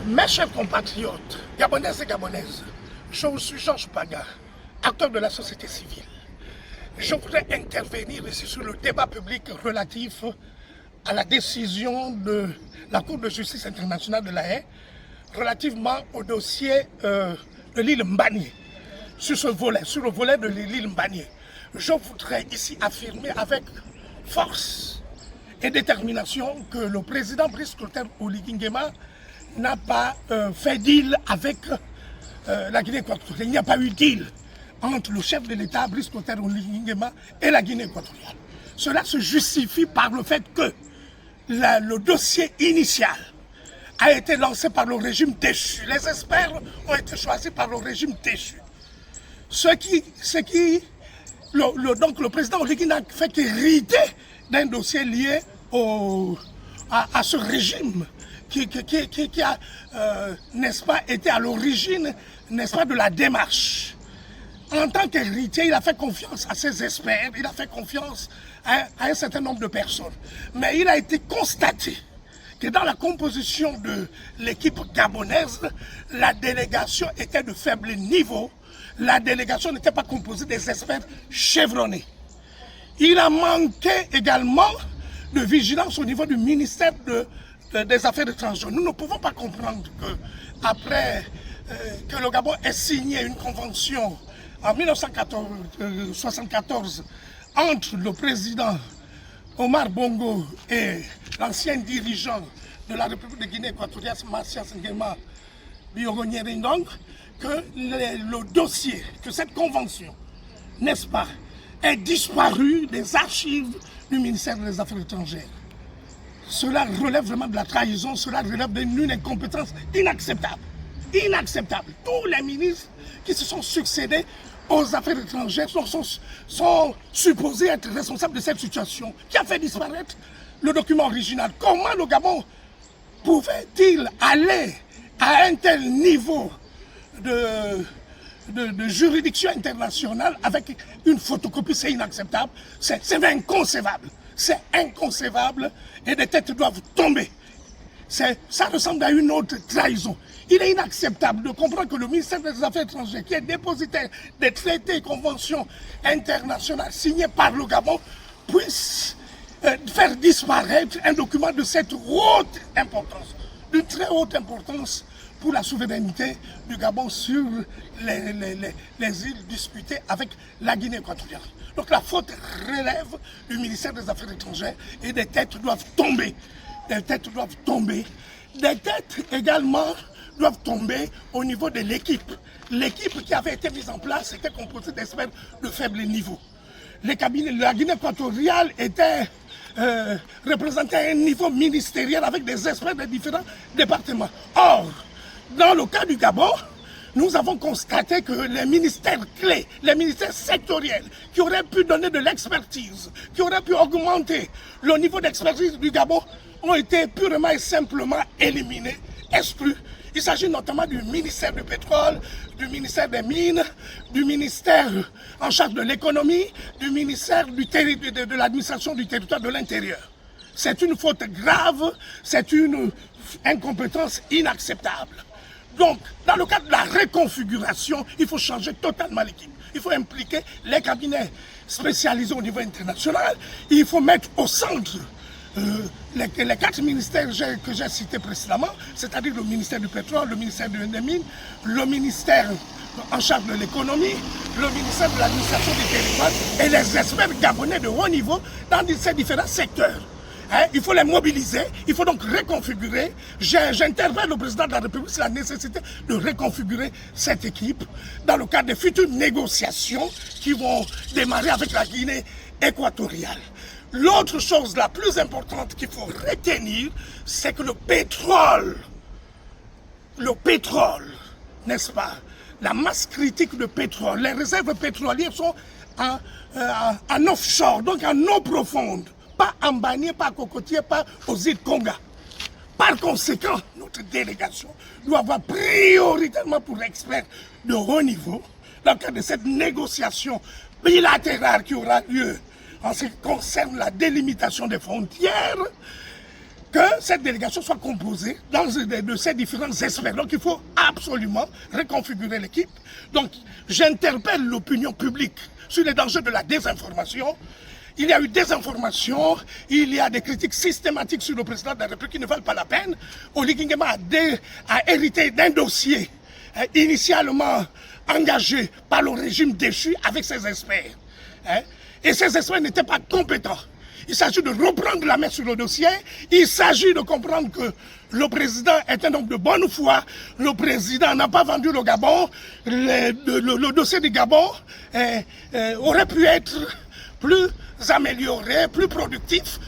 Mes chers compatriotes, gabonaises et gabonaises, je suis Georges Paga, acteur de la société civile. Je voudrais intervenir ici sur le débat public relatif à la décision de la Cour de justice internationale de La Haye relativement au dossier de l'île Mbanié. Sur le volet de l'île Mbanié, je voudrais ici affirmer avec force et détermination que le président Brice Clotaire Oligui Nguema n'a pas fait deal avec la Guinée équatoriale. Il n'y a pas eu deal entre le chef de l'État, Brice Clotaire Oligui Nguema, et la Guinée équatoriale. Cela se justifie par le fait que le dossier initial a été lancé par le régime déchu. Les experts ont été choisis par le régime déchu. Donc le président Oligui n'a fait qu'hériter d'un dossier lié à ce régime qui a, n'est-ce pas, été à l'origine, n'est-ce pas, de la démarche. En tant qu'héritier, il a fait confiance à ses experts, il a fait confiance à un certain nombre de personnes. Mais il a été constaté que dans la composition de l'équipe gabonaise, la délégation était de faible niveau. La délégation n'était pas composée des experts chevronnés. Il a manqué également de vigilance au niveau du ministère des Affaires étrangères. Nous ne pouvons pas comprendre qu'après que le Gabon ait signé une convention en 1974 entre le président Omar Bongo et l'ancien dirigeant de la République de Guinée équatoriale, Mathias Nguema Biogonieri-Ndong, que le dossier, que cette convention, n'est-ce pas, est disparu des archives du ministère des Affaires étrangères. Cela relève vraiment de la trahison, cela relève d'une incompétence inacceptable. Inacceptable. Tous les ministres qui se sont succédés aux affaires étrangères sont supposés être responsables de cette situation qui a fait disparaître le document original. Comment le Gabon pouvait-il aller à un tel niveau de juridiction internationale avec une photocopie? C'est inacceptable, c'est inconcevable. C'est inconcevable et des têtes doivent tomber. Ça ressemble à une autre trahison. Il est inacceptable de comprendre que le ministère des Affaires étrangères, qui est dépositaire des traités et conventions internationales signés par le Gabon, puisse faire disparaître un document de cette haute importance, d'une très haute importance pour la souveraineté du Gabon sur les îles disputées avec la Guinée équatoriale. Donc la faute relève du ministère des Affaires étrangères et des têtes doivent tomber. Des têtes doivent tomber. Des têtes également doivent tomber au niveau de l'équipe. L'équipe qui avait été mise en place était composée d'experts de faible niveau. La Guinée équatoriale était représentée à un niveau ministériel avec des experts de différents départements. Or, dans le cas du Gabon, nous avons constaté que les ministères clés, les ministères sectoriels, qui auraient pu donner de l'expertise, qui auraient pu augmenter le niveau d'expertise du Gabon, ont été purement et simplement éliminés, exclus. Il s'agit notamment du ministère du pétrole, du ministère des mines, du ministère en charge de l'économie, du ministère de l'administration du territoire de l'intérieur. C'est une faute grave, c'est une incompétence inacceptable. Donc, dans le cadre de la reconfiguration, il faut changer totalement l'équipe. Il faut impliquer les cabinets spécialisés au niveau international. Il faut mettre au centre les 4 ministères que j'ai cités précédemment, c'est-à-dire le ministère du pétrole, le ministère des mines, le ministère en charge de l'économie, le ministère de l'administration du territoire et les experts gabonais de haut niveau dans ces différents secteurs. Il faut les mobiliser, il faut donc reconfigurer. J'interpelle le président de la République sur la nécessité de reconfigurer cette équipe dans le cadre des futures négociations qui vont démarrer avec la Guinée équatoriale. L'autre chose la plus importante qu'il faut retenir, c'est que le pétrole, n'est-ce pas, la masse critique de pétrole, les réserves pétrolières sont en offshore, donc en eau profonde. Pas en Mbanié, pas à Cocotier, pas aux îles Conga. Par conséquent, notre délégation doit avoir prioritairement pour experts de haut niveau, dans le cadre de cette négociation bilatérale qui aura lieu en ce qui concerne la délimitation des frontières, que cette délégation soit composée de ces différents experts. Donc il faut absolument reconfigurer l'équipe. Donc j'interpelle l'opinion publique sur les dangers de la désinformation. Il y a eu des informations, il y a des critiques systématiques sur le président de la République qui ne valent pas la peine. Oligui Nguema a hérité d'un dossier initialement engagé par le régime déchu avec ses experts. Et ces experts n'étaient pas compétents. Il s'agit de reprendre la main sur le dossier. Il s'agit de comprendre que le président est un homme de bonne foi. Le président n'a pas vendu le Gabon. Le dossier du Gabon aurait pu être plus amélioré, plus productif.